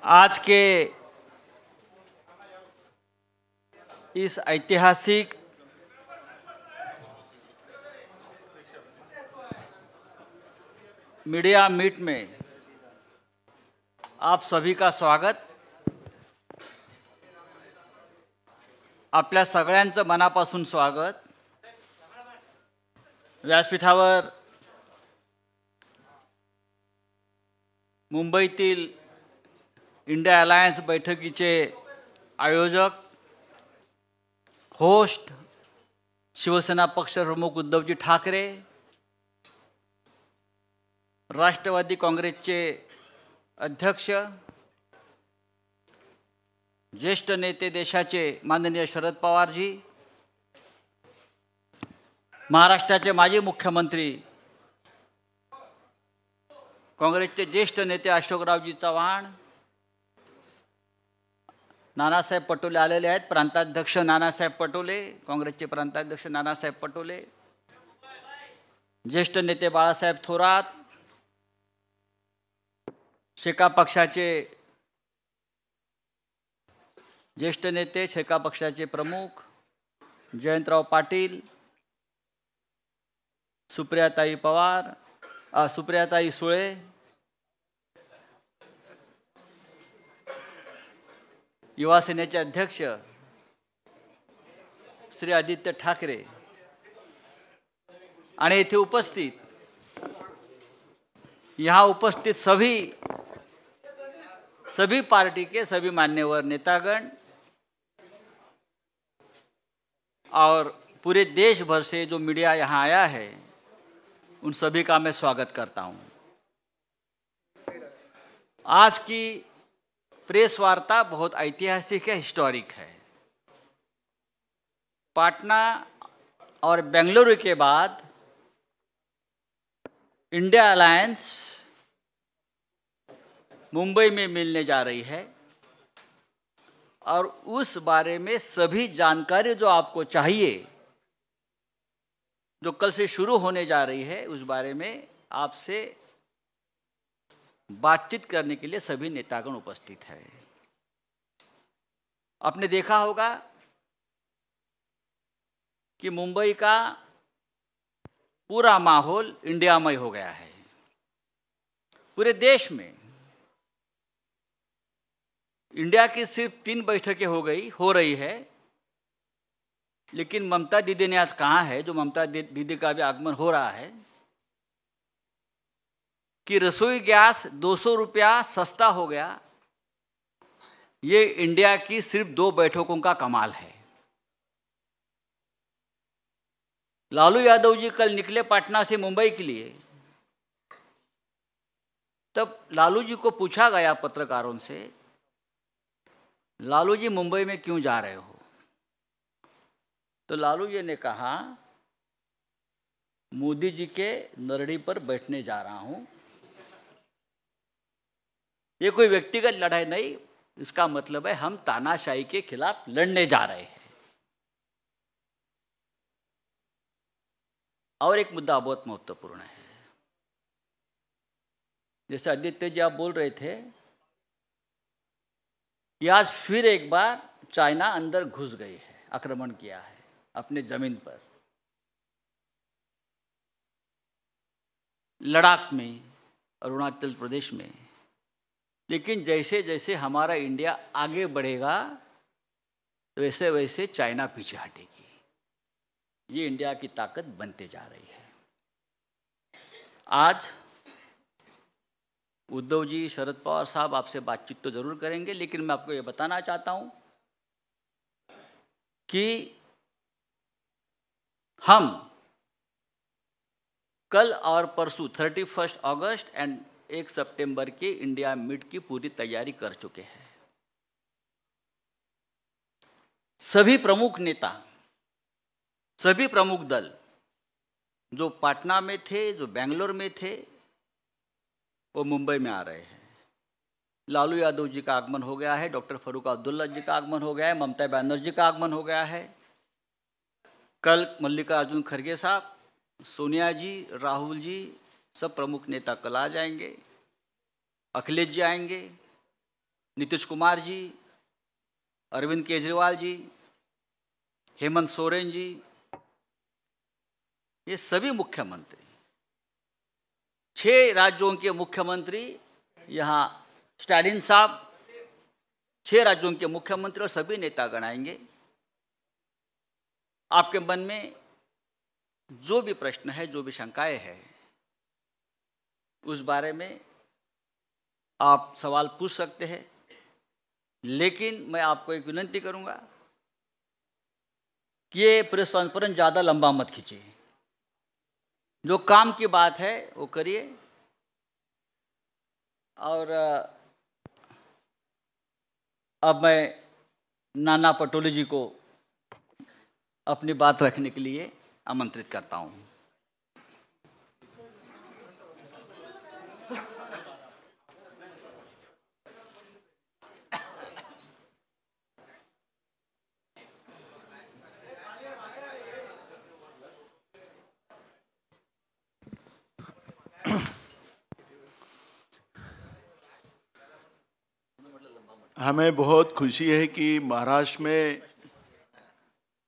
आज के इस ऐतिहासिक मीडिया मीट में आप सभी का स्वागत। आपल्या सगळ्यांचं मनापासून स्वागत। व्यासपीठावर मुंबईतील इंडिया अलायन्स बैठकीचे आयोजक, होस्ट, शिवसेना पक्षप्रमुख उद्धवजी ठाकरे, राष्ट्रवादी काँग्रेसचे अध्यक्ष, ज्येष्ठ नेते देशाचे माननीय शरद पवारजी, महाराष्ट्राचे माजी मुख्यमंत्री काँग्रेसचे ज्येष्ठ नेते अशोकरावजी चव्हाण, नानासाहेब पटोले आलेले आहेत, प्रांताध्यक्ष नानासाहेब पटोले, काँग्रेसचे प्रांताध्यक्ष नानासाहेब पटोले, ज्येष्ठ नेते बाळासाहेब थोरात, शेका पक्षाचे ज्येष्ठ नेते, शेका पक्षाचे प्रमुख जयंतराव पाटील, सुप्रियाताई पवार, सुप्रियाताई सुळे, युवा सेनेचे अध्यक्ष श्री आदित्य ठाकरे आणि इथे यहाँ उपस्थित सभी पार्टी के सभी मान्यवर नेतागण और पूरे देश भर से जो मीडिया यहाँ आया है, उन सभी का मैं स्वागत करता हूँ। आज की प्रेस वार्ता बहुत ऐतिहासिक है, हिस्टोरिक है। पटना और बेंगलुरु के बाद इंडिया अलायंस मुंबई में मिलने जा रही है और उस बारे में सभी जानकारी जो आपको चाहिए, जो कल से शुरू होने जा रही है, उस बारे में आपसे बातचीत करने के लिए सभी नेतागण उपस्थित है। आपने देखा होगा कि मुंबई का पूरा माहौल इंडियामय हो गया है। पूरे देश में इंडिया की सिर्फ 3 बैठकें हो रही है, लेकिन ममता दीदी ने आज कहा है, जो ममता दीदी का भी आगमन हो रहा है, कि रसोई गैस 200 रुपया सस्ता हो गया। ये इंडिया की सिर्फ 2 बैठकों का कमाल है। लालू यादव जी कल निकले पटना से मुंबई के लिए, तब लालू जी को पूछा गया पत्रकारों से, लालू जी मुंबई में क्यों जा रहे हो? तो लालू जी ने कहा, मोदी जी के नरड़ी पर बैठने जा रहा हूं। ये कोई व्यक्तिगत लड़ाई नहीं, इसका मतलब है हम तानाशाही के खिलाफ लड़ने जा रहे हैं। और एक मुद्दा बहुत महत्वपूर्ण है, जैसे आदित्य जी आप बोल रहे थे कि आज फिर एक बार चाइना अंदर घुस गई है, आक्रमण किया है अपने जमीन पर, लद्दाख में, अरुणाचल प्रदेश में। लेकिन जैसे जैसे हमारा इंडिया आगे बढ़ेगा, वैसे वैसे चाइना पीछे हटेगी। ये इंडिया की ताकत बनते जा रही है। आज उद्धव जी, शरद पवार साहब आपसे बातचीत तो जरूर करेंगे, लेकिन मैं आपको ये बताना चाहता हूं कि हम कल और परसों 31 अगस्त एंड 1 सितंबर के इंडिया मीट की पूरी तैयारी कर चुके हैं। सभी प्रमुख नेता, सभी प्रमुख दल जो पटना में थे, जो बेंगलोर में थे, वो मुंबई में आ रहे हैं। लालू यादव जी का आगमन हो गया है, डॉक्टर फारूक अब्दुल्ला जी का आगमन हो गया है, ममता बनर्जी का आगमन हो गया है। कल मल्लिकार्जुन खड़गे साहब, सोनिया जी, राहुल जी, सब प्रमुख नेता कल आ जाएंगे। अखिलेश जी आएंगे, नीतीश कुमार जी, अरविंद केजरीवाल जी, हेमंत सोरेन जी, ये सभी मुख्यमंत्री, 6 राज्यों के मुख्यमंत्री यहाँ, स्टालिन साहब, 6 राज्यों के मुख्यमंत्री और सभी नेतागण आएंगे। आपके मन में जो भी प्रश्न है, जो भी शंकाएं है, उस बारे में आप सवाल पूछ सकते हैं, लेकिन मैं आपको एक विनती करूंगा कि ये प्रेस कॉन्फ्रेंस ज़्यादा लंबा मत खींचिए। जो काम की बात है वो करिए। और अब मैं नाना पटोले जी को अपनी बात रखने के लिए आमंत्रित करता हूं। हमें बहुत खुशी है कि महाराष्ट्र में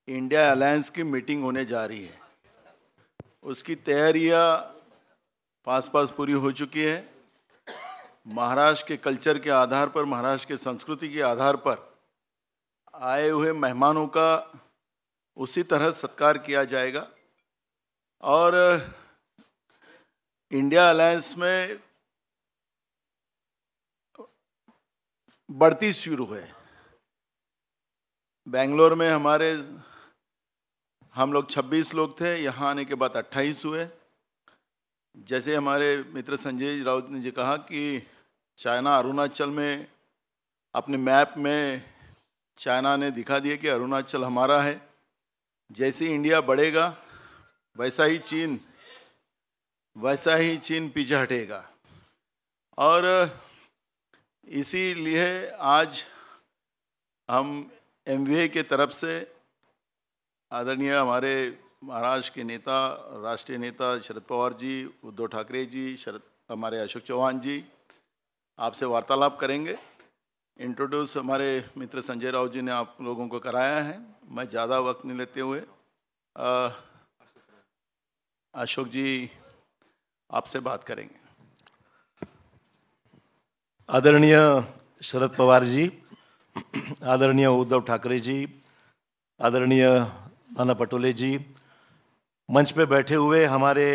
इंडिया अलायंस की मीटिंग होने जा रही है। उसकी तैयारियां पास पूरी हो चुकी है। महाराष्ट्र के कल्चर के आधार पर, महाराष्ट्र के संस्कृति के आधार पर आए हुए मेहमानों का उसी तरह सत्कार किया जाएगा। और इंडिया अलायंस में बढ़ती शुरू है। बेंगलोर में हम लोग 26 लोग थे, यहाँ आने के बाद 28 हुए। जैसे हमारे मित्र संजय राउत ने जी कहा कि चाइना अरुणाचल में अपने मैप में चाइना ने दिखा दिया कि अरुणाचल हमारा है। जैसे इंडिया बढ़ेगा वैसा ही चीन पीछे हटेगा। और इसीलिए आज हम MVA के तरफ से आदरणीय हमारे महाराष्ट्र के नेता, राष्ट्रीय नेता शरद पवार जी, उद्धव ठाकरे जी, हमारे अशोक चौहान जी आपसे वार्तालाप करेंगे। इंट्रोड्यूस हमारे मित्र संजय राउत जी ने आप लोगों को कराया है। मैं ज़्यादा वक्त नहीं लेते हुए अशोक जी आपसे बात करेंगे। आदरणीय शरद पवार जी, आदरणीय उद्धव ठाकरे जी, आदरणीय नाना पटोले जी, मंच पे बैठे हुए हमारे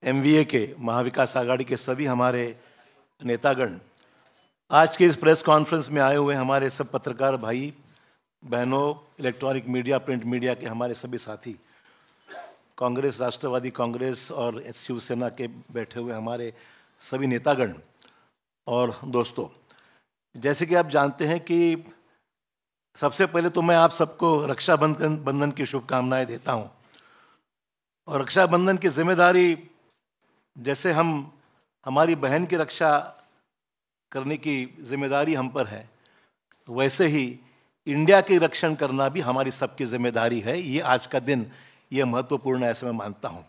MVA के, महाविकास आघाड़ी के सभी हमारे नेतागण, आज के इस प्रेस कॉन्फ्रेंस में आए हुए हमारे सब पत्रकार भाई बहनों, इलेक्ट्रॉनिक मीडिया, प्रिंट मीडिया के हमारे सभी साथी, कांग्रेस, राष्ट्रवादी कांग्रेस और शिवसेना के बैठे हुए हमारे सभी नेतागण और दोस्तों, जैसे कि आप जानते हैं कि सबसे पहले तो मैं आप सबको रक्षाबंधन की शुभकामनाएं देता हूं। और रक्षाबंधन की जिम्मेदारी, जैसे हमारी बहन की रक्षा करने की जिम्मेदारी हम पर है, वैसे ही इंडिया की रक्षण करना भी हमारी सबकी जिम्मेदारी है। ये आज का दिन ये महत्वपूर्ण है, ऐसे मैं मानता हूं।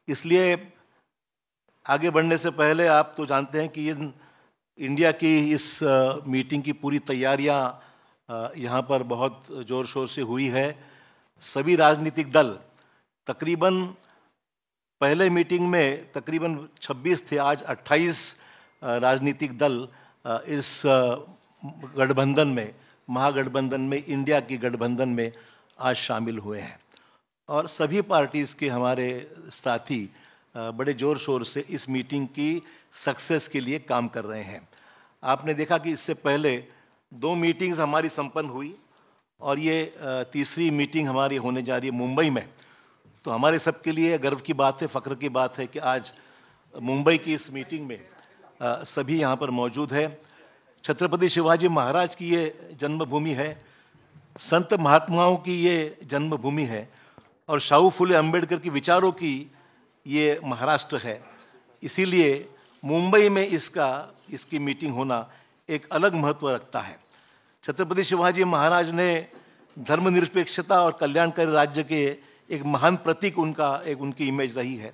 इसलिए आगे बढ़ने से पहले आप तो जानते हैं कि ये इंडिया की इस मीटिंग की पूरी तैयारियां यहाँ पर बहुत ज़ोर शोर से हुई है। सभी राजनीतिक दल तकरीबन, पहले मीटिंग में तकरीबन 26 थे, आज 28 राजनीतिक दल इस गठबंधन में, महागठबंधन में, इंडिया की गठबंधन में आज शामिल हुए हैं। और सभी पार्टीज़ के हमारे साथी बड़े ज़ोर शोर से इस मीटिंग की सक्सेस के लिए काम कर रहे हैं। आपने देखा कि इससे पहले 2 मीटिंग्स हमारी संपन्न हुई और ये तीसरी मीटिंग हमारी होने जा रही है मुंबई में। तो हमारे सबके लिए गर्व की बात है, फ़ख्र की बात है कि आज मुंबई की इस मीटिंग में सभी यहाँ पर मौजूद है। छत्रपति शिवाजी महाराज की ये जन्मभूमि है, संत महात्माओं की ये जन्मभूमि है और शाहू फुले अम्बेडकर की विचारों की ये महाराष्ट्र है। इसीलिए मुंबई में इसकी मीटिंग होना एक अलग महत्व रखता है। छत्रपति शिवाजी महाराज ने धर्मनिरपेक्षता और कल्याणकारी राज्य के एक महान प्रतीक उनकी इमेज रही है।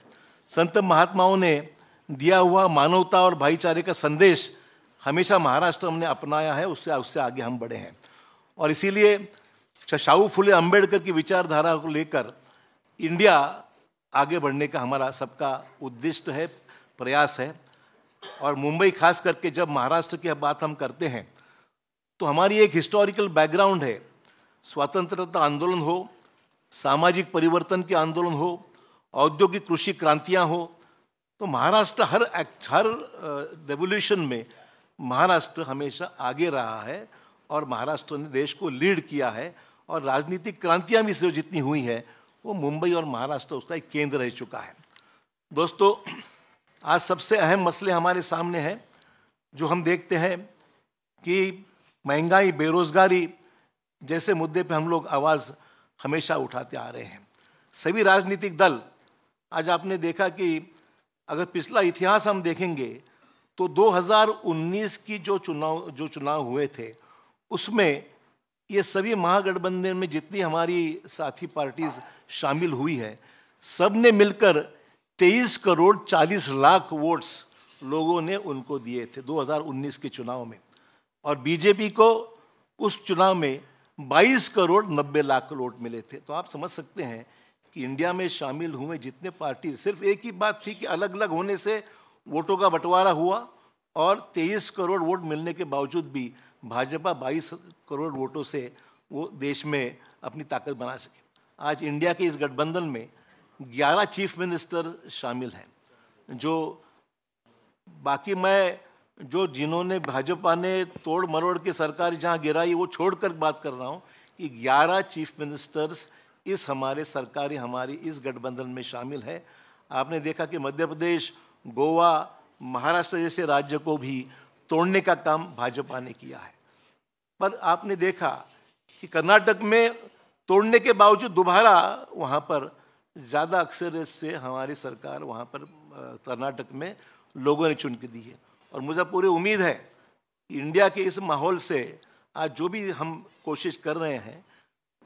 संत महात्माओं ने दिया हुआ मानवता और भाईचारे का संदेश हमेशा महाराष्ट्र हमने अपनाया है, उससे आगे हम बढ़े हैं। और इसीलिए शाहू फुले अंबेडकर की विचारधारा को लेकर इंडिया आगे बढ़ने का हमारा सबका उद्दिष्ट है, प्रयास है। और मुंबई खास करके जब महाराष्ट्र की बात हम करते हैं तो हमारी एक हिस्टोरिकल बैकग्राउंड है। स्वतंत्रता आंदोलन हो, सामाजिक परिवर्तन के आंदोलन हो, औद्योगिक कृषि क्रांतियां हो, तो महाराष्ट्र हर रेवोल्यूशन में महाराष्ट्र हमेशा आगे रहा है और महाराष्ट्र ने देश को लीड किया है। और राजनीतिक क्रांतियां भी जो जितनी हुई है वो मुंबई और महाराष्ट्र उसका एक केंद्र रह चुका है। दोस्तों, आज सबसे अहम मसले हमारे सामने हैं जो हम देखते हैं कि महंगाई, बेरोजगारी जैसे मुद्दे पे हम लोग आवाज़ हमेशा उठाते आ रहे हैं। सभी राजनीतिक दल, आज आपने देखा कि अगर पिछला इतिहास हम देखेंगे तो 2019 की जो चुनाव हुए थे उसमें ये सभी महागठबंधन में जितनी हमारी साथी पार्टीज शामिल हुई है, सब ने मिलकर 23 करोड़ 40 लाख वोट्स लोगों ने उनको दिए थे 2019 के चुनाव में। और बीजेपी को उस चुनाव में 22 करोड़ 90 लाख वोट मिले थे। तो आप समझ सकते हैं कि इंडिया में शामिल हुए जितने पार्टी, सिर्फ एक ही बात थी कि अलग अलग होने से वोटों का बंटवारा हुआ और 23 करोड़ वोट मिलने के बावजूद भी भाजपा 22 करोड़ वोटों से वो देश में अपनी ताकत बना सके। आज इंडिया के इस गठबंधन में 11 चीफ मिनिस्टर शामिल हैं, जो बाकी मैं जो जिन्होंने भाजपा ने तोड़ मरोड़ के सरकार जहां गिराई वो छोड़कर बात कर रहा हूं कि 11 चीफ मिनिस्टर्स इस हमारे सरकारी हमारी इस गठबंधन में शामिल है। आपने देखा कि मध्य प्रदेश, गोवा, महाराष्ट्र जैसे राज्य को भी तोड़ने का काम भाजपा ने किया है। पर आपने देखा कि कर्नाटक में तोड़ने के बावजूद दोबारा वहाँ पर ज़्यादा अक्सरियत से हमारी सरकार वहाँ पर कर्नाटक में लोगों ने चुन के दी है। और मुझे पूरी उम्मीद है कि इंडिया के इस माहौल से आज जो भी हम कोशिश कर रहे हैं,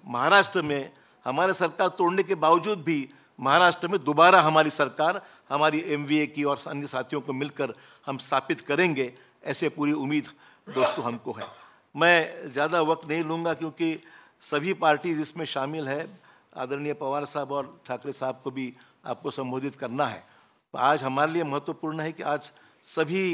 महाराष्ट्र में हमारे सरकार तोड़ने के बावजूद भी महाराष्ट्र में दोबारा हमारी सरकार हमारी एमवीए की और अन्य साथियों को मिलकर हम स्थापित करेंगे, ऐसे पूरी उम्मीद दोस्तों हमको है। मैं ज़्यादा वक्त नहीं लूँगा क्योंकि सभी पार्टीज इसमें शामिल है। आदरणीय पवार साहब और ठाकरे साहब को भी आपको संबोधित करना है। तो आज हमारे लिए महत्वपूर्ण है कि आज सभी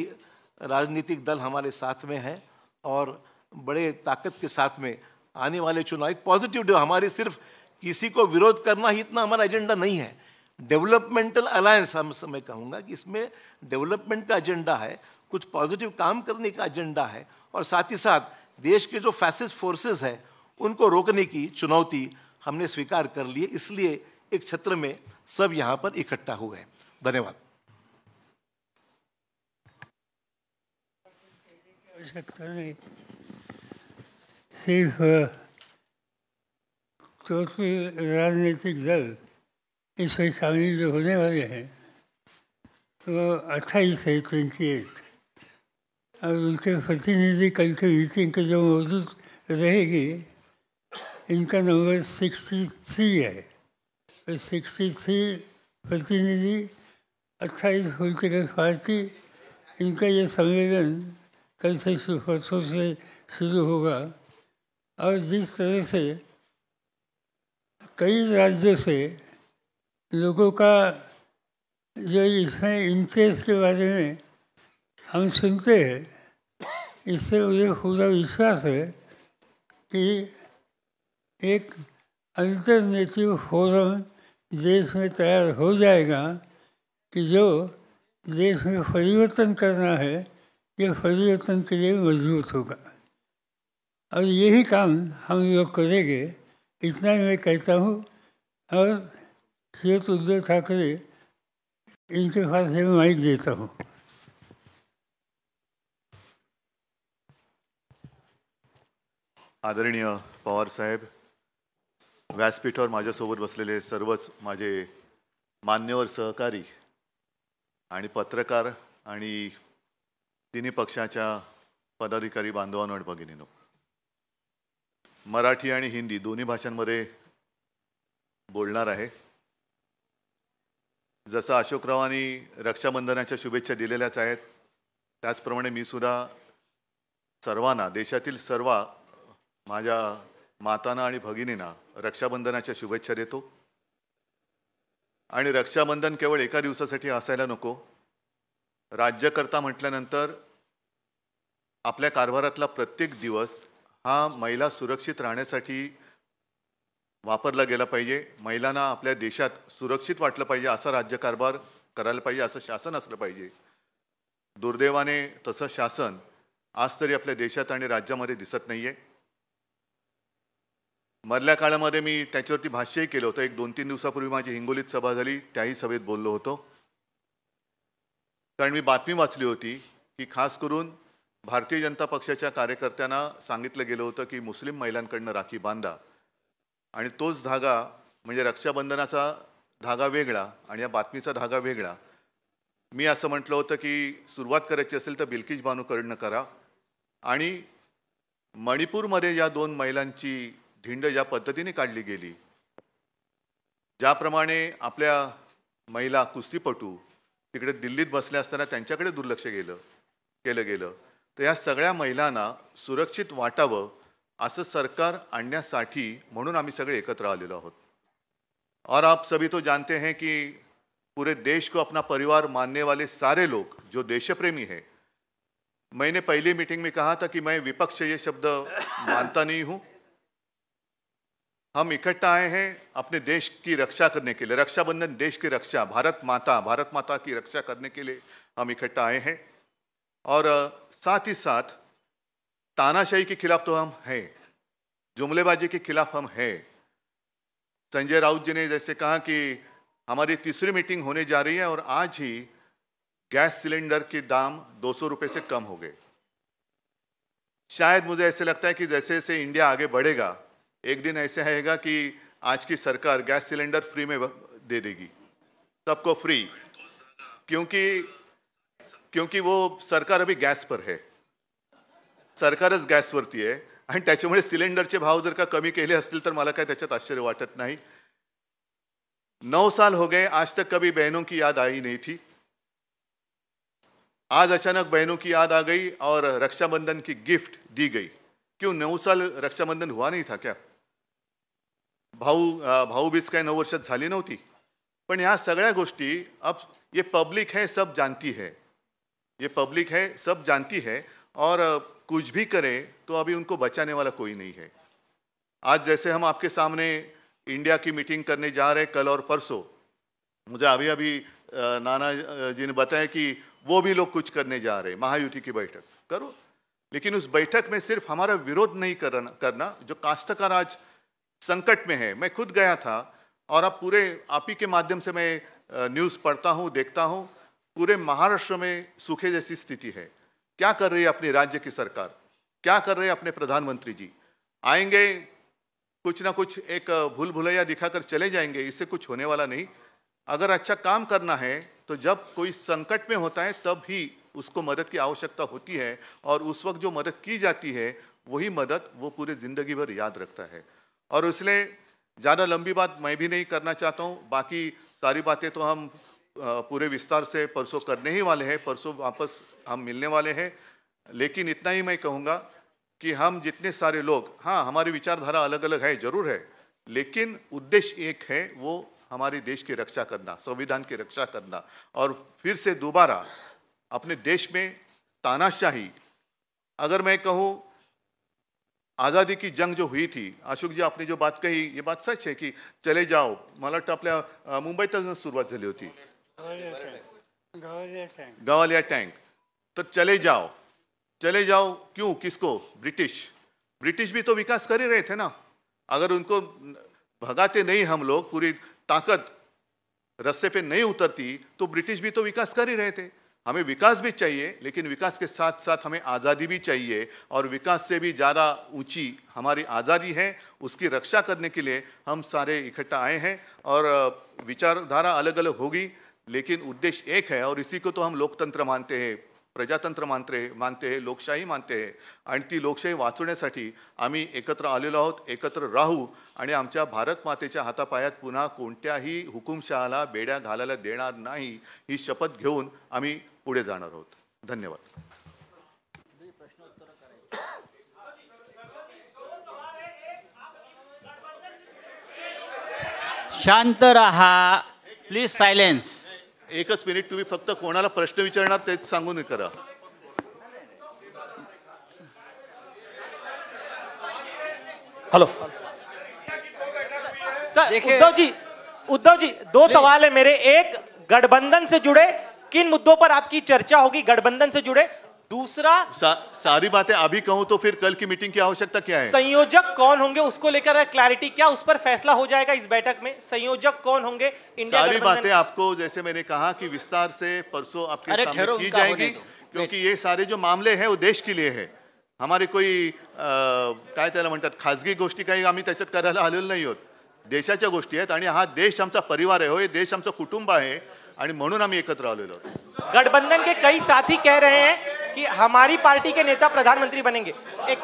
राजनीतिक दल हमारे साथ में हैं और बड़े ताकत के साथ में आने वाले चुनाव एक पॉजिटिव डे। हमारी सिर्फ किसी को विरोध करना ही इतना हमारा एजेंडा नहीं है। डेवलपमेंटल अलायंस मैं कहूँगा कि इसमें डेवलपमेंट का एजेंडा है, कुछ पॉजिटिव काम करने का एजेंडा है और साथ ही साथ देश के जो फैसिस्ट फोर्सेस है उनको रोकने की चुनौती हमने स्वीकार कर ली है। इसलिए एक छत्र में सब यहाँ पर इकट्ठा हुए हैं। धन्यवाद। आवश्यकता नहीं, सिर्फ चौथी राजनीतिक दल इसमें शामिल जो होने वाले हैं वो 28 है, 28, और उनके प्रतिनिधि कल के मीटिंग के जो मौजूद रहेगी, इनका नंबर 63 है। तो 63 प्रतिनिधि, 28 पॉलिटिकल पार्टी, इनका ये सम्मेलन कल से परसों से शुरू होगा। और जिस तरह से कई राज्यों से लोगों का जो इसमें इंटरेस्ट के बारे में हम सुनते हैं, इससे मुझे पूरा विश्वास है कि एक अल्टरनेटिव फोरम देश में तैयार हो जाएगा कि जो देश में परिवर्तन करना है, ये परिवर्तन के लिए मजबूत होगा। और यही काम हम लोग करेंगे, इतना ही मैं कहता हूँ। और श्री उद्धव ठाकरे, इनके पास मैं माइक देता हूँ। आदरणीय पवार साहेब, व्यासपीठावर माझ्यासोबत बसलेले सर्वच माझे मान्यवर सहकारी आणि पत्रकार आणि तिन्ही पक्षाच्या पदाधिकारी बांधवांनो आणि भगिनींनो, मराठी आणि हिंदी दोन्ही भाषांमध्ये बोलणार आहे। जसं अशोकरावांनी रक्षाबंधनाच्या शुभेच्छा दिलेल्याच आहेत, त्याचप्रमाणे मी सुद्धा सर्वांना, देशातील सर्व माझ्या मातांना आणि भगिनींना रक्षाबंधनाच्या शुभेच्छा देतो. आणि रक्षाबंधन केवळ एका दिवसासाठी असायला नको. राज्यकर्ता म्हटल्यानंतर आपल्या कारभारातला प्रत्येक दिवस हा महिला सुरक्षित राहण्यासाठी वापरला गेला पाहिजे. महिलांना आपल्या देशात सुरक्षित वाटलं पाहिजे, असा राज्यकारभार करायला पाहिजे, असं शासन असलं पाहिजे. दुर्दैवाने तसं शासन आज तरी आपल्या देशात आणि राज्यामध्ये दिसत नाहीये. मधल्या काळामध्ये मी त्याच्यावरती भाष्यही केलं होतं. 1-2-3 दिवसापूर्वी माझी हिंगोलीत सभा झाली, त्याही सभेत बोललो होतो. कारण मी बातमी वाचली होती की खास करून भारतीय जनता पक्षाच्या कार्यकर्त्यांना सांगितलं गेलं होतं की मुस्लिम महिलांकडनं राखी बांधा, आणि तोच धागा म्हणजे रक्षाबंधनाचा धागा वेगळा आणि या बातमीचा धागा वेगळा. मी असं म्हटलं होतं की सुरुवात करायची असेल तर बिल्किस बानूकडनं करा. आणि मणिपूरमध्ये या 2 महिलांची धिंड ज्या पद्धतीने काढली गेली, ज्याप्रमाणे आपल्या महिला कुस्तीपटू तिकडे दिल्लीत बसल्या असताना त्यांच्याकडे दुर्लक्ष केलं गेलं, तर या सगळ्या महिलांना सुरक्षित वाटावं असं सरकार आणण्यासाठी म्हणून आम्ही सगळे एकत्र आलेलो आहोत. और आप सभी तो जानते हैं कि पूरे देश को अपना परिवार मानने वाले सारे लोग जो देशप्रेमी हैं, मैंने पहली मीटिंग में कहा था कि मैं विपक्ष ये शब्द मानता नहीं हूं. हम इकट्ठा आए हैं अपने देश की रक्षा करने के लिए. रक्षाबंधन देश की रक्षा, भारत माता की रक्षा करने के लिए हम इकट्ठा आए हैं. और साथ ही साथ तानाशाही के खिलाफ तो हम हैं, जुमलेबाजी के खिलाफ हम हैं. संजय राउत जी ने जैसे कहा कि हमारी 3री मीटिंग होने जा रही है और आज ही गैस सिलेंडर के दाम 200 रुपये से कम हो गए. शायद मुझे ऐसे लगता है कि जैसे जैसे इंडिया आगे बढ़ेगा, एक दिन ऐसे आएगा कि आज की सरकार गैस सिलेंडर फ्री में दे देगी, सबको फ्री. क्योंकि वो सरकार अभी गॅसवर आहे, सरकारच गॅसवरती आहे. आणि त्याच्यामुळे सिलेंडरचे भाव जर का कमी केले असतील तर मला काय त्याच्यात आश्चर्य वाटत नाही. 9 साल हो गए, आज तक कभी बहनों की याद आई नहीं थी. आज अचानक बहनों की याद आ गई और रक्षाबंधन की गिफ्ट दी गई. क्यों 9 साल रक्षाबंधन हुआ नहीं था क्या? भाऊबीज काय 9 वर्षात झाली नव्हती? पण ह्या सगळ्या गोष्टी अब ये पब्लिक है, सब जानती है. ये पब्लिक है, सब जानती है. और कुछ भी करे तो अभी उनको बचाने वाला कोई नहीं है. आज जैसे हम आपके सामने इंडिया की मीटिंग करने जा रहे हैं कल और परसों, मुझे अभी नाना जी ने बताया कि वो भी लोग कुछ करने जा रहे हैं, महायुति की बैठक करो. लेकिन उस बैठक में सिर्फ हमारा विरोध नहीं करना. जो काश्तकार आज संकट में है, मैं खुद गया था और अब पूरे आप ही के माध्यम से मैं न्यूज़ पढ़ता हूँ, देखता हूँ. पूरे महाराष्ट्र में सूखे जैसी स्थिति है. क्या कर रही है अपनी राज्य की सरकार, क्या कर रहे हैं अपने प्रधानमंत्री जी? आएंगे कुछ ना कुछ एक भूल भुलैया दिखाकर चले जाएंगे, इससे कुछ होने वाला नहीं. अगर अच्छा काम करना है तो जब कोई संकट में होता है तब ही उसको मदद की आवश्यकता होती है, और उस वक्त जो मदद की जाती है वही मदद वो पूरे ज़िंदगी भर याद रखता है. और इसलिए ज़्यादा लंबी बात मैं भी नहीं करना चाहता हूँ. बाकी सारी बातें तो हम पूरे विस्तार से परसों करने ही वाले हैं, परसों वापस हम मिलने वाले हैं. लेकिन इतना ही मैं कहूँगा कि हम जितने सारे लोग, हाँ हमारी विचारधारा अलग अलग है, जरूर है, लेकिन उद्देश्य एक है, वो हमारे देश की रक्षा करना, संविधान की रक्षा करना. और फिर से दोबारा अपने देश में तानाशाही, अगर मैं कहूँ आज़ादी की जंग जो हुई थी, अशोक जी आपने जो बात कही ये बात सच है कि चले जाओ, मला वाटतं आपल्या मुंबईतच सुरुवात झाली होती, गवालिया टँक. तो चले जाओ क्यों, किसको? ब्रिटिश भी तो विकास कर ही रहे थे ना. अगर उनको भगाते नहीं हम लोग, पूरी ताकत रास्ते पे नहीं उतरती, तो ब्रिटिश भी तो विकास कर ही रहे थे. हमें विकास भी चाहिए, लेकिन विकास के साथ साथ हमें आज़ादी भी चाहिए. और विकास से भी ज़्यादा ऊंची हमारी आज़ादी है, उसकी रक्षा करने के लिए हम सारे इकट्ठा आए हैं. और विचारधारा अलग अलग होगी, लेकिन उद्देश्य एक है. और इसी को तो हम लोकतंत्र मानते हैं, प्रजातंत्र मानते हैं, लोकशाही मानते हैं. आणि ती लोकशाही वाचवण्यासाठी आम्ही एकत्र आलेलो आहोत. एकत्र राहू आणि आमच्या भारत मातेच्या हातापायात पुन्हा कोणत्याही हुकुमशहाला बेड्या घालायला देणार नाही, ही शपथ घेऊन आम्ही पुढे जाणार आहोत. धन्यवाद. शांत रहा प्लीज, सायलेन्स. एकच मिनिट, तुम्ही फक्त कोणाला प्रश्न विचारणार तेच सांगून करा. Hello sir. उद्धव जी 2 सवाल है मेरे. एक, गठबंधन से जुड़े किन मुद्दों पर आपकी चर्चा होगी गठबंधन से जुड़े? दूसरा, सारी बातें अभी कहूं तो फिर कल की मीटिंग की आवश्यकता क्या है? संयोजक कौन होंगे उसको लेकर क्लैरिटी, क्या उस पर फैसला हो जाएगा इस बैठक में? संयोजक कौन होंगे इंडिया सारी गठबंधन? बातें आपको जैसे मैंने कहा कि विस्तार से परसों आपके सामने की जाएगी, क्योंकि ये सारे जो मामले हैं वो देश के लिए है. हमारे कोई काय त्याला म्हणतात खाजगी गोष्टी काही आम्ही त्याच्यात करायला आलेलो नाही आहोत. देशाच्या गोष्टी आहेत आणि हा देश आमचा परिवार आहे, हो, हे देश आमचं कुटुंब आहे आणि म्हणून आम्ही एकत्र आलेलो आहोत. गठबंधन के कई साथी कह रहे हैं कि हमारी पार्टी के नेता प्रधानमंत्री बनेंगे. एक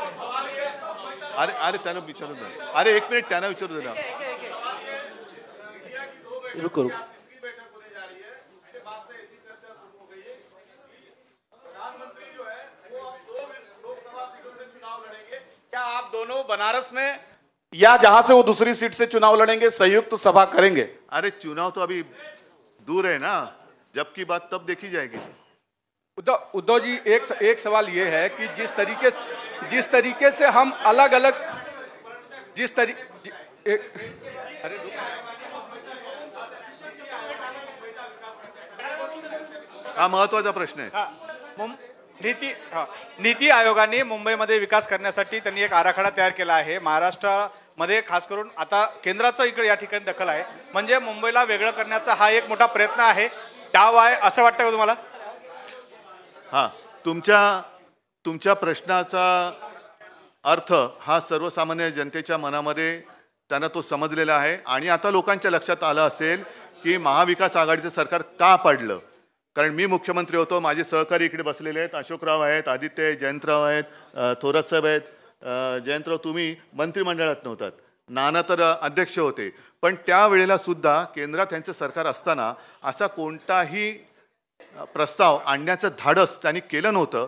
अरे त्यांना विचारू दे. अरे एक मिनिट, त्यांना विचारू दे ना. रुको. क्या आप दोनों बनारस में या जहां से वो दूसरी सीट से चुनाव लड़ेंगे संयुक्त सभा करेंगे? अरे चुनाव तो अभी दूर है ना, जब की बात तब देखी जाएगी. उद्धव जी, एक सवाल ये है कि जिस तरीके से हम अलग अलग हा महत्वाचा प्रश्न आहे. नीती आयोगाने मुंबईमध्ये विकास करण्यासाठी त्यांनी एक आराखडा तयार केला आहे. महाराष्ट्रामध्ये खास करून आता केंद्राचं इकडे या ठिकाणी दखल आहे, म्हणजे मुंबईला वेगळं करण्याचा हा एक मोठा प्रयत्न आहे, डाव आहे, असं वाटतं का तुम्हाला? हा, तुमच्या प्रश्नाचा अर्थ हा सर्वसामान्य जनतेच्या मनामध्ये त्यांना तो समजलेला आहे आणि आता लोकांच्या लक्षात आलं असेल की महाविकास आघाडीचं सरकार का पडलं. कारण मी मुख्यमंत्री होतो, माझे सहकारी इकडे बसलेले आहेत, अशोकराव आहेत, आदित्य आहेत, जयंतराव आहेत, थोरात साहेब आहेत. जयंतराव, तुम्ही मंत्रिमंडळात नव्हतात, नाना तर अध्यक्ष होते, पण त्यावेळेला सुद्धा केंद्रात त्यांचं सरकार असताना असा कोणताही प्रस्ताव आणण्याचं धाडस त्यांनी केलं नव्हतं.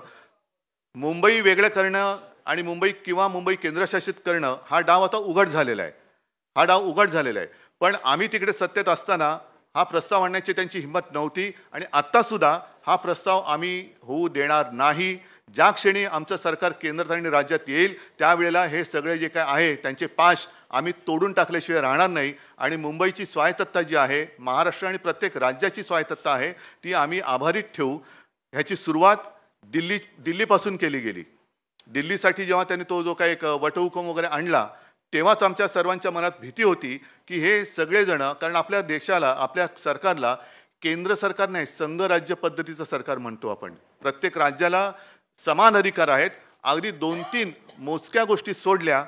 मुंबई वेगळं करणं आणि मुंबई केंद्रशासित करणं हा डाव आता उघड झालेला आहे. पण आम्ही तिकडे सत्तेत असताना हा प्रस्ताव आणण्याची त्यांची हिंमत नव्हती आणि आत्तासुद्धा हा प्रस्ताव आम्ही होऊ देणार नाही. ज्या क्षणी आमचं सरकार केंद्रात आणि राज्यात येईल त्यावेळेला हे सगळे जे काय आहे त्यांचे पाश आम्ही तोडून टाकल्याशिवाय राहणार नाही आणि मुंबईची स्वायत्तता जी आहे, महाराष्ट्र आणि प्रत्येक राज्याची स्वायत्तता आहे, ती आम्ही आभारीत ठेवू. ह्याची सुरुवात दिल्लीपासून केली गेली. दिल्लीसाठी जेव्हा त्यांनी तो जो काही एक वटहुकूम वगैरे आणला तेव्हाच आमच्या सर्वांच्या मनात भीती होती की हे सगळेजण, कारण आपल्या देशाला, आपल्या सरकारला केंद्र सरकार नाही, संघ राज्य पद्धतीचं सरकार म्हणतो आपण. प्रत्येक राज्याला समान अधिकार आहेत. अगदी 2-3 मोजक्या गोष्टी सोडल्या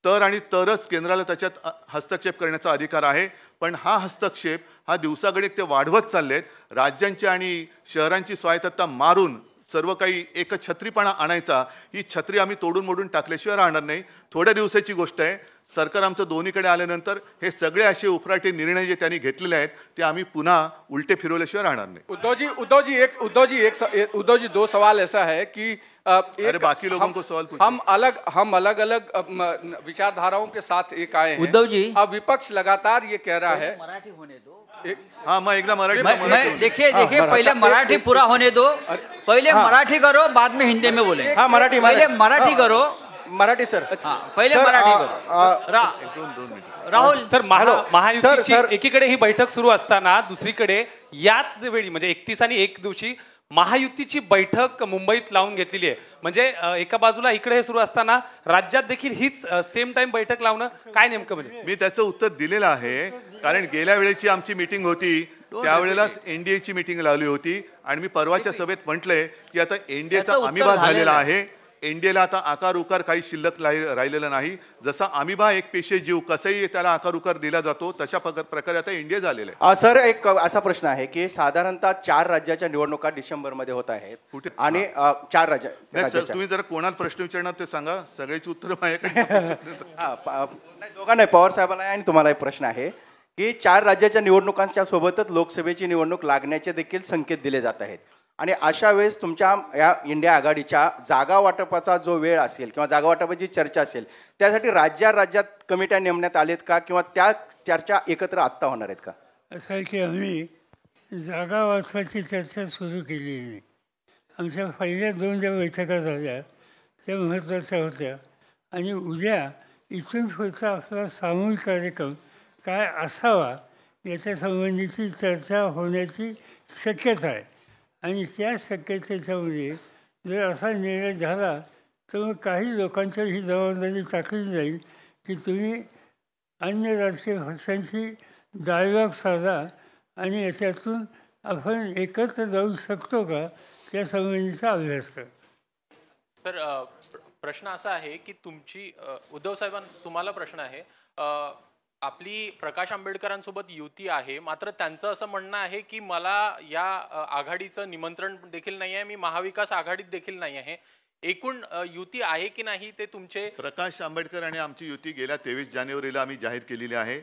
तरच केंद्राला त्याच्यात हस्तक्षेप करण्याचा अधिकार आहे. पण हा हस्तक्षेप हा दिवसागणिक ते वाढवत चाललेत. राज्यांची आणि शहरांची स्वायत्तता मारून सर्व काही एकछत्रीपणा आणायचा, ही छत्री आम्ही तोडून मोडून टाकल्याशिवाय राहणार नाही. थोड्या दिवसाची गोष्ट आहे. सरकार आमचं दोन्हीकडे आल्यानंतर हे सगळे असे उपराटे निर्णय जे त्यांनी घेतलेले आहेत ते आम्ही पुन्हा उलटे फिरवल्याशिवाय राहणार नाही. उद्धव जी 2 सवाल ऐसा है कि अरे बाकी लोगों को सवाल पूछो. हम अलग अलग विचारधाराओं के साथ एक आए हैं. उद्धव जी, अब विपक्ष लगातार ये कह रहा है, मराठी होने दो. हाँ, मैं एकदम मराठी. देखिए पहले मराठी पूरा होने दो. पहले मराठी करो, बाद में हिंदी में बोलेंगे. हाँ, मराठी. पहले मराठी करो. मराठी सर. पहिले मराठी करो. राहुल सर, महायुतीची एकीकडे ही बैठक सुरू असताना दुसरीकडे याच वेळी म्हणजे 31 आणि 1 दिवशी महायुतीची बैठक मुंबईत लावून घेतलेली आहे. म्हणजे एका बाजूला इकडे हे सुरू असताना राज्यात देखील हीच सेम टाइम बैठक लावणं काय नेमकं? म्हणजे मी त्याचं उत्तर दिलेलं आहे. कारण गेल्या वेळेची आमची मीटिंग होती त्यावेळेलाच एनडीएची मीटिंग लावली होती आणि मी परवाच्या सभेत म्हटलंय की आता एनडीएचा अमिबा झालेला आहे. एनडीएला आता आकार उकार काही शिल्लक राहिलेला नाही. जसा अमिबा एक पेशी जीव कसंही त्याला आकार उकार दिला जातो तशा प्रकारे आता एनडीए झालेला आहे. सर, एक असा प्रश्न आहे की साधारणतः 4 राज्याच्या निवडणुका डिसेंबरमध्ये होत आहेत. कुठे? आणि 4 राज्य. तुम्ही जरा कोणाला प्रश्न विचारणार ते सांगा, सगळ्याची उत्तरं माझ्याकडे. दोघांना, पवार साहेबांना आणि तुम्हाला एक प्रश्न आहे की 4 राज्याच्या निवडणुकांच्या सोबतच लोकसभेची निवडणूक लागण्याचे देखील संकेत दिले जात आहेत आणि अशा वेळेस तुमच्या या इंडिया आघाडीच्या जागा वाटपाचा जो वेळ असेल किंवा जागा वाटपाची चर्चा असेल त्यासाठी राज्यात कमिट्या नेमण्यात आलेत का किंवा त्या चर्चा एकत्र आत्ता होणार आहेत का? असं आहे की आम्ही जागा वाटपाची चर्चा सुरू केलेली नाही. आमच्या पहिल्या 2 ज्या बैठका झाल्या त्या महत्त्वाच्या होत्या आणि उद्या इथून पुढचा आपला सामूहिक कार्यक्रम काय असावा याच्या संबंधीची चर्चा होण्याची शक्यता आहे आणि त्या शक्यतेच्यामध्ये जर असा निर्णय झाला तर मग काही लोकांच्या ही जबाबदारी टाकली जाईल की तुम्ही अन्य राजकीय पक्षांशी डायलॉग साधा आणि याच्यातून आपण एकत्र जाऊ शकतो का त्या संबंधीचा अभ्यास करा. तर प्रश्न असा आहे की तुमची उद्धव साहेबांना तुम्हाला प्रश्न आहे, आपली प्रकाश आंबेडकरांसोबत युती आहे, मात्र त्यांचं असं म्हणणं आहे की मला या आघाडीचं निमंत्रण देखील नाही आहे, मी महाविकास आघाडीत देखील नाही आहे. एकूण युती आहे की नाही ते तुमचे? प्रकाश आंबेडकर आणि आमची युती गेल्या 23 जानेवारीला आम्ही जाहीर केलेली आहे.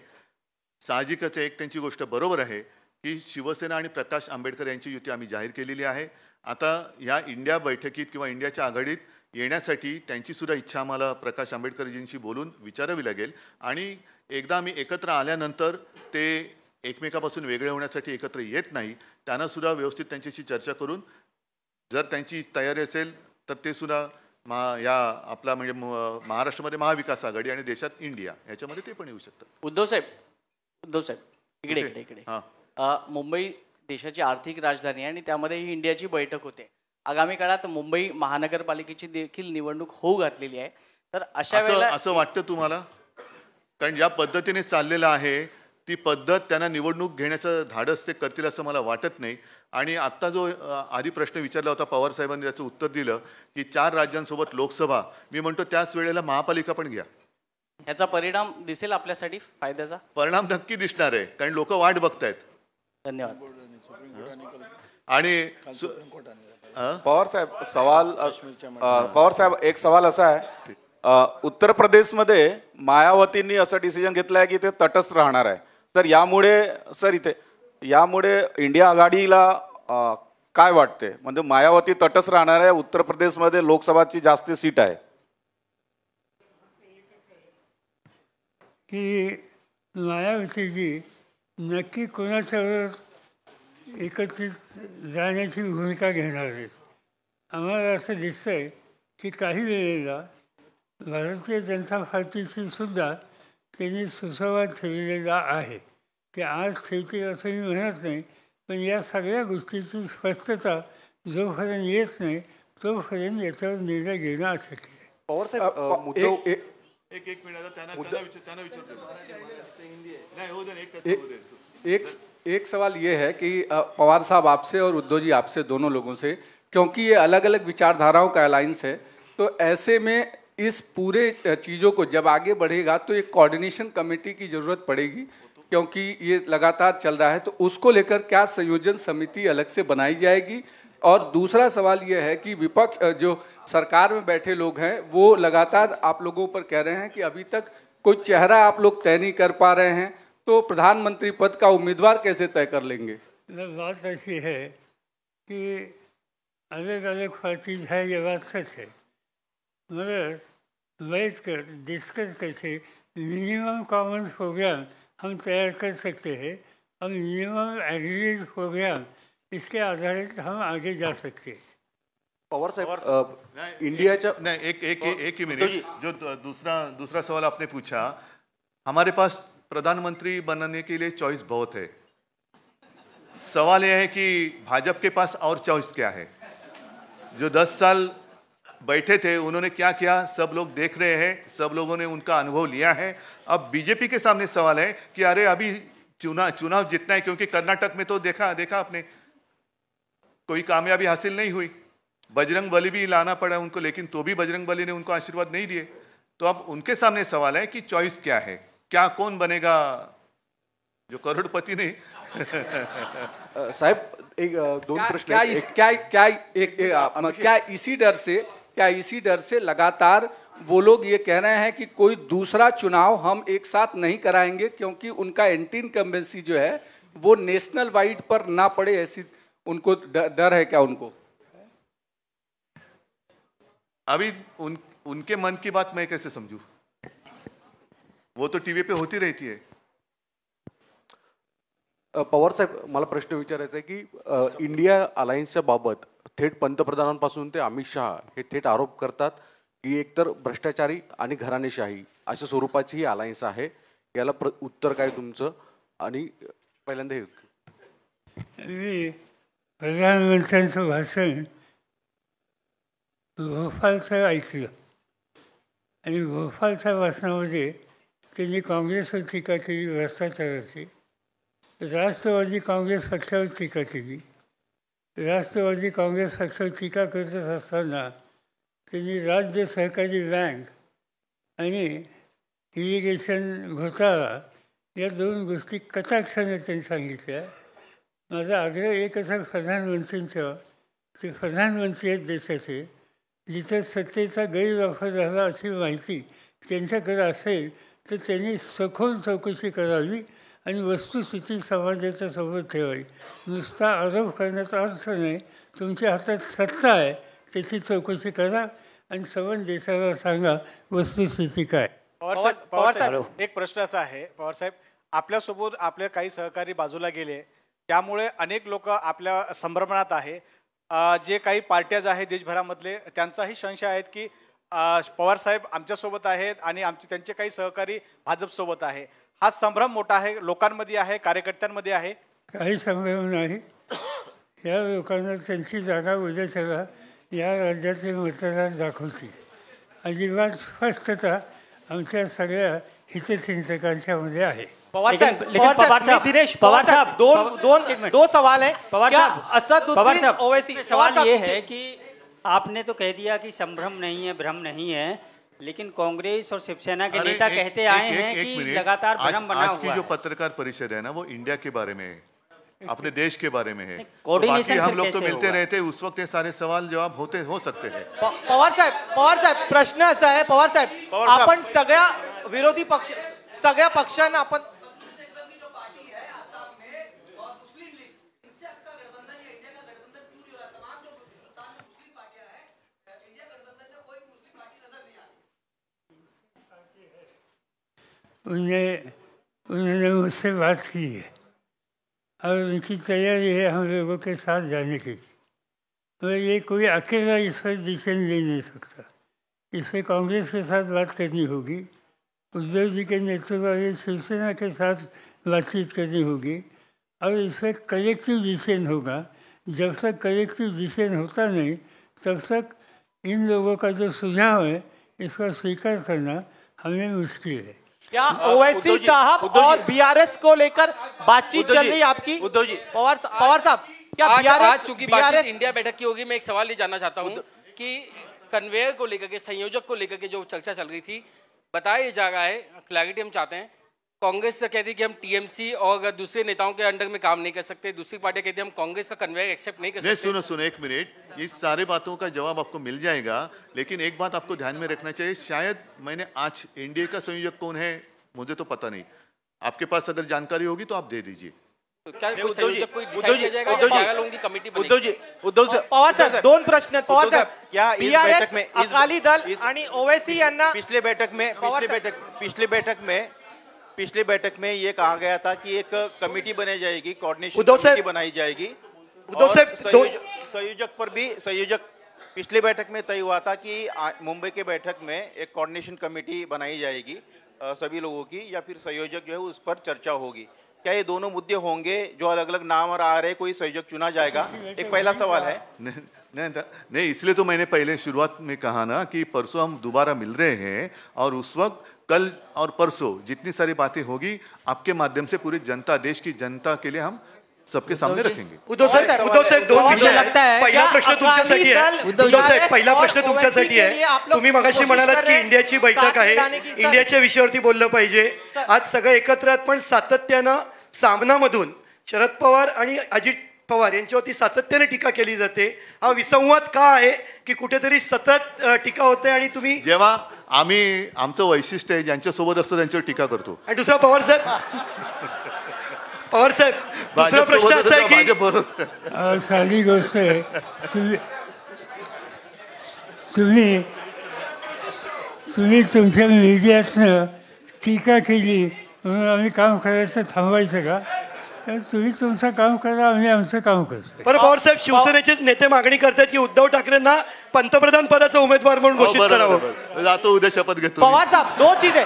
साहजिकच एक त्यांची गोष्ट बरोबर आहे की शिवसेना आणि प्रकाश आंबेडकर यांची युती आम्ही जाहीर केलेली आहे. आता या इंडिया बैठकीत किंवा इंडियाच्या आघाडीत येण्यासाठी त्यांची सुद्धा इच्छा आम्हाला प्रकाश आंबेडकरजींशी बोलून विचारावी लागेल आणि एकदा आम्ही एकत्र आल्यानंतर ते एकमेकापासून वेगळे होण्यासाठी एकत्र येत नाही. त्यांना सुद्धा व्यवस्थित त्यांच्याशी चर्चा करून जर त्यांची तयारी असेल तर ते सुद्धा या आपला म्हणजे महाराष्ट्रामध्ये महाविकास आघाडी आणि देशात इंडिया ह्याच्यामध्ये ते पण येऊ शकतात. उद्धव साहेब इकडे मुंबई देशाची आर्थिक राजधानी आहे आणि त्यामध्ये ही इंडियाची बैठक होते. आगामी काळात मुंबई महानगरपालिकेची देखील निवडणूक होऊ घातलेली आहे. तर अशा वेळेला असं वाटतं तुम्हाला? कारण ज्या पद्धतीने चाललेलं आहे ती पद्धत त्यांना निवडणूक घेण्याचं धाडस ते करतील असं मला वाटत नाही. आणि आत्ता जो आधी प्रश्न विचारला होता पवार साहेबांनी त्याचं उत्तर दिलं की 4 राज्यांसोबत लोकसभा, मी म्हणतो त्याच वेळेला महापालिका पण घ्या. याचा परिणाम दिसेल आपल्यासाठी, फायद्याचा परिणाम नक्की दिसणार आहे कारण लोक वाट बघतायत. धन्यवाद. आणि पवार साहेब एक सवाल असा आहे, उत्तर प्रदेशमध्ये मायावतींनी असं डिसिजन घेतलं आहे की ते तटस्थ राहणार आहे. तर यामुळे इंडिया आघाडीला काय वाटते? म्हणजे मायावती तटस्थ राहणार आहे, उत्तर प्रदेशमध्ये लोकसभाची जास्त सीट आहे की मायावतीजी नक्की कोणाच्यावर एकत्रित जाण्याची भूमिका घेणार आहेत. आम्हाला असं दिसतंय की काही वेळेला भारतीय जनता पार्टीशी सुद्धा त्यांनी सुसंवाद ठेवलेला आहे. ते आज ठेवतील असं मी म्हणत नाही, पण या सगळ्या गोष्टीची स्पष्टता जोपर्यंत येत नाही तोपर्यंत याच्यावर निर्णय घेणं अशक्य आहे. पवार साहेब एक मिनट एक सवाल ये है कि पवार साहब आपसे और उद्धव जी आपसे दोनों लोगों से, क्योंकि ये अलग अलग विचारधाराओं का अलायंस है, तो ऐसे में इस पूरे चीज़ों को जब आगे बढ़ेगा तो एक कोऑर्डिनेशन कमेटी की ज़रूरत पड़ेगी, क्योंकि ये लगातार चल रहा है. तो उसको लेकर क्या संयोजन समिति अलग से बनाई जाएगी? और दूसरा सवाल ये है कि विपक्ष जो सरकार में बैठे लोग हैं वो लगातार आप लोगों पर कह रहे हैं कि अभी तक कोई चेहरा आप लोग तय नहीं कर पा रहे हैं, तो प्रधानमंत्री पद का उम्मीदवार कैसे तय कर लेंगे? बात ऐसी है कि अलग अलग पार्टीज है, ये बात सच है, मगर बैठ कर डिस्कस करके मिनिमम कॉमन प्रोग्राम हम तैयार कर सकते हैं और मिनिमम एग्रीड प्रोग्राम इसके आधारित हम आगे जा सकते हैं. पवार साहब इंडिया नहीं एक ही मिनट, जो दूसरा सवाल आपने पूछा, हमारे पास प्रधानमंत्री बनने के लिए चॉइस बहुत है. सवाल यह है कि भाजपा के पास और चॉइस क्या है? जो 10 साल बैठे थे उन्होंने क्या किया सब लोग देख रहे हैं, सब लोगों ने उनका अनुभव लिया है. अब बीजेपी के सामने सवाल है कि अरे अभी चुनाव जीतना है, क्योंकि कर्नाटक में तो देखा आपने कोई कामयाबी हासिल नहीं हुई. बजरंग बली भी लाना पड़ा उनको, लेकिन तो भी बजरंग बली ने उनको आशीर्वाद नहीं दिए. तो अब उनके सामने सवाल है कि चॉइस क्या है, क्या कौन बनेगा जो करोड़पति नहीं. साहब एक दोन प्रश्न. क्या इसी डर से लगातार वो लोग ये कह रहे हैं कि कोई दूसरा चुनाव हम एक साथ नहीं कराएंगे, क्योंकि उनका एंटी इनकम्बेंसी जो है वो नेशनल वाइड पर ना पड़े, ऐसी उनको डर है क्या उनको? अभी उनके मन की बात मैं कैसे समझूं? वो तो टीव्ही पे होती रहती है. पवार साहेब, मला प्रश्न विचारायचा आहे की इंडिया अलायन्सच्या बाबत थेट पंतप्रधानांपासून ते अमित शहा हे थेट आरोप करतात की एकतर भ्रष्टाचारी आणि घराणेशाही अशा स्वरूपाची ही अलायन्स आहे. याला उत्तर काय तुमचं? आणि पहिल्यांदा मी प्रधानमंत्र्यांचं भाषण भोपाळचं ऐकलं आणि भोपाळच्या भाषणामध्ये त्यांनी काँग्रेसवर टीका केली, भ्रष्टाचाराची. राष्ट्रवादी काँग्रेस पक्षावर टीका केली. राष्ट्रवादी काँग्रेस पक्षावर टीका करत असताना त्यांनी राज्य सहकारी बँक आणि इरिगेशन घोटाळा या दोन गोष्टी कटाक्षाने त्यांनी सांगितल्या. माझा आग्रह एकच आहे प्रधानमंत्र्यांचा, ते प्रधानमंत्री आहेत देशाचे, जिथे सत्तेचा गैरवापर झाला अशी माहिती त्यांच्याकडे असेल तर त्यांनी सखोल चौकशी करावी आणि वस्तुस्थिती समाजाच्या समोर ठेवावी. नुसता आरोप करण्याचा अर्थ नाही. तुमच्या हातात सत्ता आहे, त्याची चौकशी करा आणि संबंध देशाला सांगा वस्तुस्थिती काय. पवार साहेब, एक प्रश्न असा आहे पवार साहेब, आपल्यासोबत आपले काही सहकारी बाजूला गेले, त्यामुळे अनेक लोक आपल्या संभ्रमणात आहे. जे काही पार्ट्याज आहेत देशभरामधले त्यांचाही संशय आहेत की पवार साहेब आमच्यासोबत आहेत आणि त्यांचे काही सहकारी भाजपसोबत आहे. हा संभ्रम मोठा आहे, लोकांमध्ये आहे, कार्यकर्त्यांमध्ये आहे. काही संभ्रम नाही. या लोकांना त्यांची जागा उद्याच्याला या राज्याचे मतदार दाखवतील. अजिबात स्पष्टता आमच्या सगळ्या हितचिंतकांच्यामध्ये आहे. पवार साहब, दिनेश पवार साहब, दो सवाल है. असदुद्दीन ओवैसी, सवाल ये है कि आपने तो कह दिया कि संभ्रम नहीं है, भ्रम नहीं है, लेकिन कांग्रेस और शिवसेना के नेता कहते आए हैं कि लगातार भ्रम बना हुआ है. आज की जो पत्रकार परिषद है ना, वो इंडिया के बारे में है, अपने देश के बारे में है. कोऑर्डिनेशन हम लोग तो मिलते रहते, उस वक्त ये सारे सवाल जवाब हो सकते हैं. पवार साहेब प्रश्न असा आहे, पवार साहेब आपण सगळ्या विरोधी पक्ष, सगळ्या पक्षांना आपण उन्होंने मुझसे बात की है और उनकी तैयारी है हम लोगों के साथ जाने की. तो ये कोई अकेला इस पर डिसीजन ले नहीं सकता. इस पर कांग्रेस के साथ बात करनी होगी, उद्धव जी के नेतृत्व वाली शिवसेना के साथ बातचीत करनी होगी और इस पर कलेक्टिव डिसीजन होगा. जब तक कलेक्टिव डिसीजन होता नहीं तब तक इन लोगों का जो सुझाव है इसका स्वीकार करना हमें मुश्किल है. क्या ओवैसी साहब और बीआरएस को लेकर बातचीत चल रही है आपकी? उद्धव जी, पवार साहब, क्या आज चूंकि बातचीत इंडिया बैठक की होगी, मैं एक सवाल ये जानना चाहता हूं कि कन्वेयर को लेकर के, संयोजक को लेकर के जो चर्चा चल रही थी, बताया जा रहा है, क्लैरिटी हम चाहते हैं. कांग्रेस से कहती है कि हम टीएमसी और दूसरे नेताओं के अंडर में काम नहीं कर सकते, दूसरी पार्टी कहती है हम कांग्रेस का कन्वेयर एक्सेप्ट नहीं कर सकते. सुनो एक मिनट, इस सारे बातों का जवाब आपको मिल जाएगा, लेकिन एक बात आपको ध्यान में रखना चाहिए. शायद मैंने आज एनडीए का संयोजक कौन है मुझे तो पता नहीं, आपके पास अगर जानकारी होगी तो आप दे दीजिए. पवार साहेब, दोन प्रश्न. पवार साहेब, बीआरएस में अकाली दल आणि ओवैसी यांना पिछले बैठक में ये कहा गया था कि एक कमेटी बनाई जाएगी, कोऑर्डिनेशन कमेटी बनाई जाएगी. संयोजक पिछले बैठक में तय हुआ था कि मुंबई के बैठक में एक कोऑर्डिनेशन कमेटी बनाई जाएगी सभी लोगों की, या फिर संयोजक जो है उस पर चर्चा होगी. क्या ये दोनों मुद्दे होंगे जो अलग अलग नाम और आ रहे, कोई संयोजक चुना जाएगा? एक पहला सवाल है. नहीं, इसलिए तो मैंने पहले शुरुआत में कहा ना कि परसों हम दोबारा मिल रहे हैं और उस वक्त कल और परसों जितनी सारी बातें होगी आपके माध्यम से पूरी जनता, देश की जनता के लिए हम सबके सामने रखेंगे. उद्धव साहेब, दोन विषय लगता है. पहिला प्रश्न तुमच्यासाठी आहे. उद्धव साहेब, पहिला प्रश्न तुमच्यासाठी आहे. तुम्ही मगाशी म्हणालात की इंडियाची बैठक आहे, इंडियाच्या विषयावरती बोललं पाहिजे. आज सगळे एकत्र आहेत, पण सातत्यानं सामनामधून शरद पवार आणि अजित पवार यांच्यावरती सातत्याने टीका केली जाते. हा विसंवाद का आहे की कुठेतरी सतत टीका होते आणि तुम्ही, जेव्हा आम्ही आमचं वैशिष्ट्य आहे ज्यांच्या सोबत असतो त्यांच्यावर टीका करतो. आणि दुसरा पवार साहेब, पवार साहेब दुसरा प्रश्न असा आहे की साधी गोष्ट आहे तुम्ही तुमच्या मीडियातनं टीका केली म्हणून आम्ही काम करायचं थांबवायचं का? तुम्ही तुमचं काम करा, आम्ही आमचं काम करतो. पण पवार साहेब शिवसेनेचे नेते मागणी करतात की उद्धव ठाकरेंना पंतप्रधान पदाचा उमेदवार म्हणून घोषित करावं. जातो उद्या शपथ घेतो. पवार साहब दो चीजें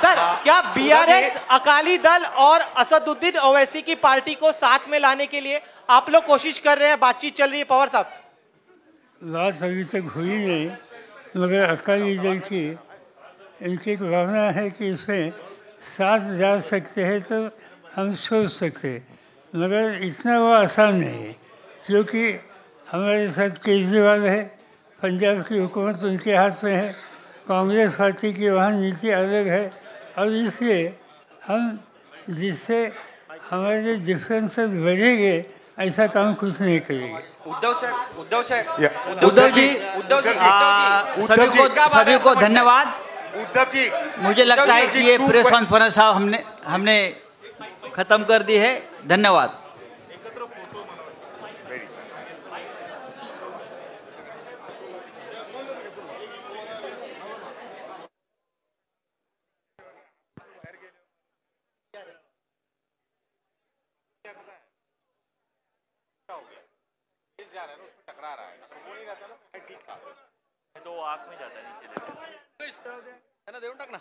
सर, क्या बीआरएस अकाली दल और असदुद्दीन ओवैसी की पार्टी को साथ में लाने के लिए आप लोग कोशिश कर रहे हैं, बातचीत चल रही है? पवार साहब बात अभी तक हुई नहीं, मगर अकाली दल की इनकी एक भावना है कि इसमें साथ जा सकते हैं तो हम सोच सकते हैं, मगर इतना वो आसान नहीं है क्योंकि हमारे साथ केजरीवाल है, पंजाब की हुकूमत उनके हाथ में है, कांग्रेस पार्टी की वहाँ नीति अलग है और इसलिए हम जिससे हमारे डिफरेंसेस बढ़ेंगे ऐसा काम कुछ नहीं करेंगे. सभी को धन्यवाद. मुझे लगता है कि ये प्रेस कॉन्फ्रेंस हमने खत्म कर दी है. धन्यवाद. तो आँख में जाता नीचे. देऊन टाक ना.